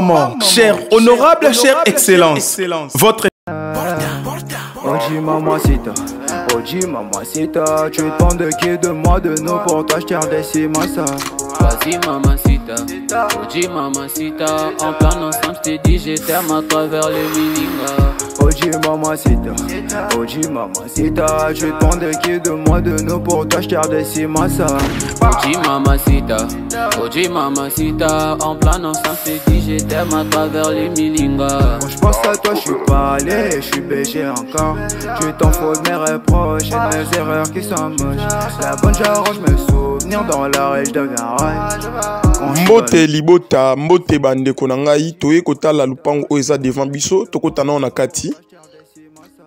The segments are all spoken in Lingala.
maman, chère, honorable, chère excellence, votre... Oji mamacita, Oji mamacita, tu demandes de qui de moi de nous pour toi je t'ai des massa. Vas-y mamacita, Oji mamacita, en plan ensemble je t'ai dit je t'aime à travers le mininga. Oji mamacita, tu demandes de qui de moi de nous pour toi je t'ai des massa. Oji mamacita, en plan ensemble je t'ai dit je t'aime à travers le mininga. Quand je pense à toi je suis pas allé, je suis BG encore. Tu t'en fous de mes reproches et de mes erreurs qui sont moches. La bonne j'arrange mes souvenirs dans la rage deviens rage. Mbote libota, mbote bande konangai, toye kota la lupango oeza devant biso, tokota na onakati.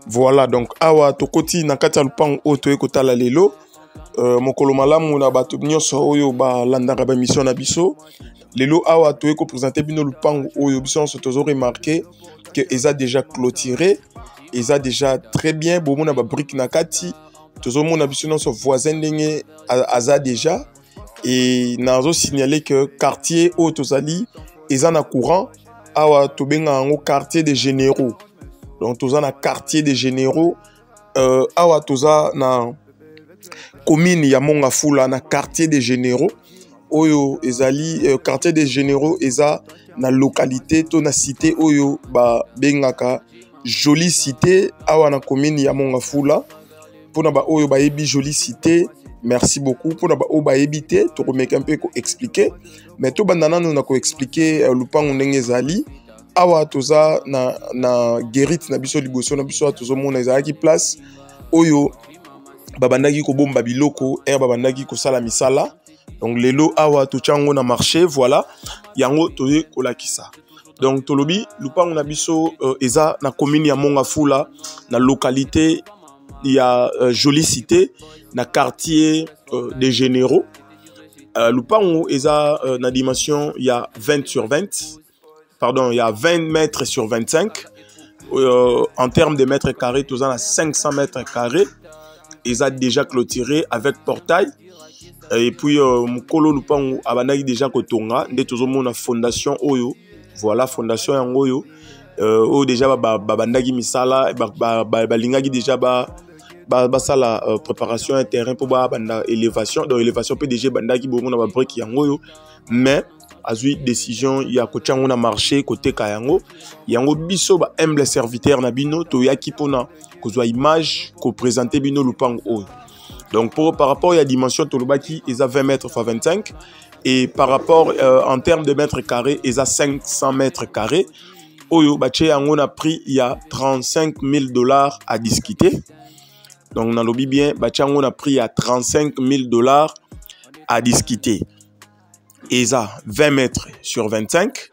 Voilà, donc awa tokoti nakati lupango o toye kota la lelo. Mokolo malamu na bato nyonso oyo ba landaka ba mission na biso. Lelo awa toye ko présenter bino lupango oyo biso on tozo remarqué que eza déjà clôturé. Eza déjà très bien, bon mona ba brique nakati. Tozo mona biso nyonso voisin ndenge aza déjà. Et nazo signaler que quartier au tozali eza na courant awa tobenga ngo quartier des généraux. Donc toza na quartier des généraux awa toza na commune ya Mongafula na quartier des généraux. Oyo ezali quartier des généraux eza na localité to na cité oyo ba bengaka jolie cité awa na commune ya Mongafula. Pona ba oyo ba yebi jolie cité. Merci beaucoup pour nous éviter de remettre un peu expliquer mais tout bandana nous nako expliquer lupango ndenge zali awa toza na guérite na biso liboso na biso tozo mona ezalaki place oyo babandaki ko bomba biloko babandaki ko sala misala donc lelo awa to chango na marché voilà yango toye kolakisa donc tolobi lupango na biso eza na commune ya Mongafula na localité il y a jolie cité na quartier des généraux. Lupango eza na dimension il y a 20 sur 20. Pardon, il y a 20 mètres sur 25. En termes de mètres carrés, tout ça a 500 mètres carrés. Eza déjà clôturé avec portail. Et puis mukolo lupango abanaki déjà kotonga nde tozo mona fondation oyo. Voilà fondation yango oyo. Oyo déjà babandaki misala balingaki déjà ça la préparation un terrain pour banda élévation donc élévation PDG bandaki bomo na ba brique yango mais azui décision ya ko tchango na marché côté kayango yango biso ba humble serviteur na bino to yaki pona ko zwa image ko présenter bino lupango oyo donc par rapport à la dimension to lobaki ils a 20 mètres x 25 et par rapport en termes de mètres carrés ils a 500 mètres carrés oyo bache yango na prix il y a $35,000 à discuter. Donc, on a lobby bien, on a pris à $35,000 à discuter. Et ça, 20 mètres sur 25.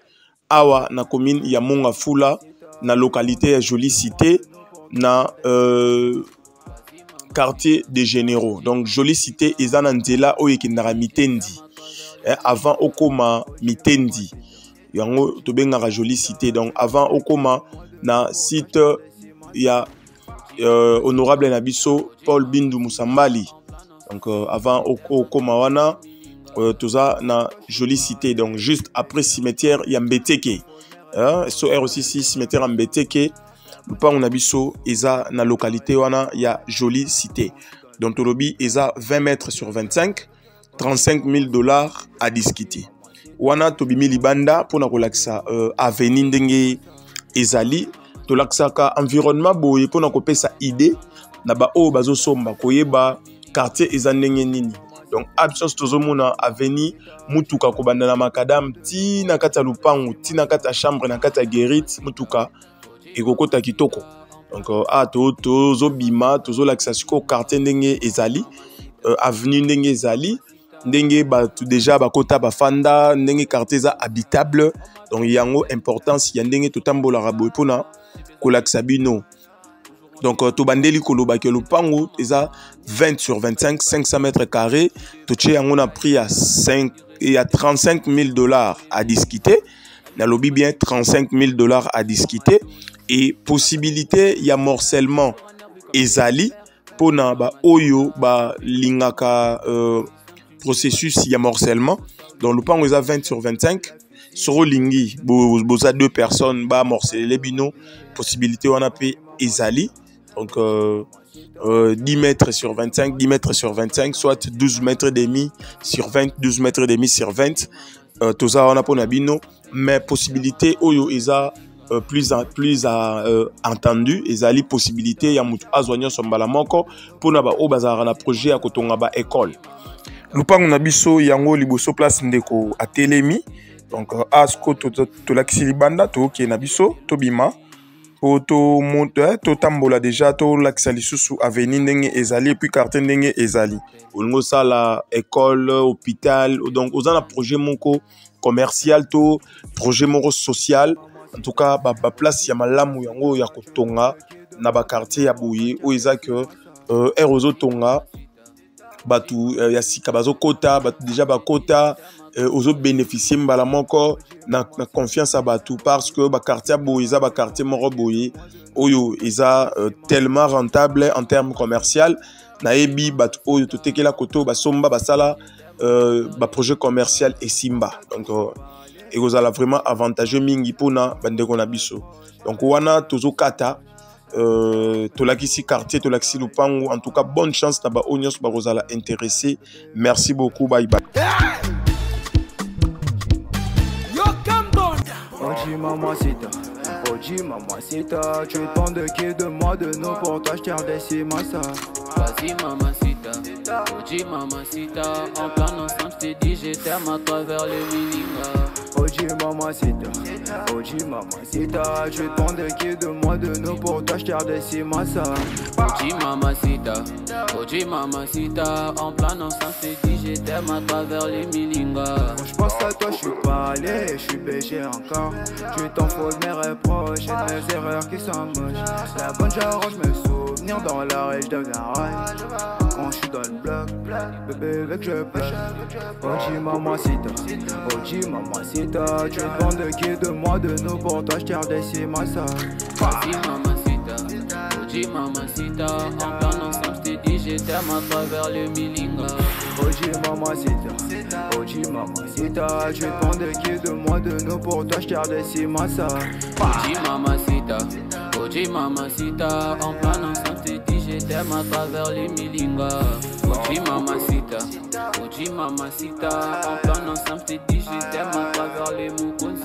Awa, na commune, il y a Mongafula, na localité, jolie cité, na quartier des généraux. Donc, jolie cité, ils en ont là, où il y a mitendi. Avant, okoma mitendi. Il y a jolie cité. Donc, avant, okoma, na site, il y a honorable Nabiso Paul Bindu Moussambali donc avant Okomawana toza na jolie cité donc juste après cimetière ya Mbeteke so R6 cimetière ya Mbeteke lupango Nabiso eza na localité wana ya jolie cité donc tolobi eza 20 mètres sur 25 $35,000 à discuter wana tobimi libanda pona kolakisa avenue ndenge ezali tolaksaka environnement boye pona kopesa idée na ba o bazo somba koyeba quartier ezandenge nini donc absence tozomona avenue mutuka kobanda na makadam ti na kata lupango ti na kata chambre na kata guérite mutuka ekokota kitoko donc tozo bima tozo laksa siko quartier ndenge ezali avenue ndenge ezali ndenge ba déjà bakota bafanda ndenge quartier za habitable donc yango importance ya ndenge totambola rabo pona Kolak-Sabino. Donc, Tobandeli Kolobaki Lupango, ils a 20 sur 25, 500 mètres carrés. Toché, on a pris à $35,000 à discuter. Na lobby bien $35,000 à discuter. Et possibilité, il y a morcellement ezali. Pona ba oyo ba lingaka processus, il y a morcellement. Donc, Lupango, ils a 20 sur 25. Sorolingi, boza 2 personnes, ba morceler les bino, possibilité on a payé Ezali. Donc 10 mètres sur 25, 10 mètres sur 25, soit 12 mètres et demi sur 20, 12 mètres et demi sur 20. Tout ça on a pour Nabino, mais possibilité oyo eza plus entendu, ezali possibilité ya mutu azwanyo sombala moko pour na ba o bazara na projet ya kotonga ba école. Lupango na biso yango liboso place ndeko atelemi. Donc asko to lakisi libanda to ke na biso to bima to monte to tambola déjà to lakisa lisusu avenir ndenge ezali et puis quartier ndenge ezali. Olingo sala école, hôpital, donc ozana projet moko commercial to projet moko social. En tout cas ba place ya malamu yango ya kotonga na ba quartier ya boye o eza que erozo tonga batu ya sika bazo kota batu déjà ba kota aux autres bénéficier mbala moko na confiance à batu parce que ba quartier boye za ba quartier moko boye oyo eza tellement rentable en termes commercial na ebi batu oyo to tekela koto ba somba ba sala ba projet commercial et simba donc et vous allez vraiment avantageux mingi pona bandeko na biso donc wana tozo kata tolakisi quartier tolakisi lupango en tout cas bonne chance na ba onyos ba rozala intéressé merci beaucoup bye bye. Oji mamacita, tu demandes de qui de moi de nous pour toi, je t'ai redessis ma ça. Vas-y mamacita, Oji mamacita, en plan ensemble je t'ai dit je t'aime à travers le Milinga. Oji mamacita, tu demandes de qui de moi de nous pour toi, je t'ai redessis ma ça. Oji mamacita, en plan ensemble je t'ai dit je t'aime à travers le Milinga. Quand je pense à toi, je suis pas allé, je suis BG encore. Tu t'en fous de mes reproches et de mes erreurs qui sont moches. La bonne j'arrange mes souvenirs dans la rue, je deviens rage. Quand je suis dans le bloc, bébé veut que je pêche. Oji mamacita, tu demandes de qui de moi de nous pour toi, je t'ai redessis ma ça. Oji mamacita, en plan ensemble je t'ai dit je t'aime à travers le Milinga. Oji mamacita, tu demandes de qui de moi de nous pour toi, je t'ai redessis ma ça. Oji mamacita, en plan ensemble je t'ai dit je t'aime à travers le Milinga. Oji mamacita, en plan ensemble je t'ai dit je t'aime à travers les Mukonzi.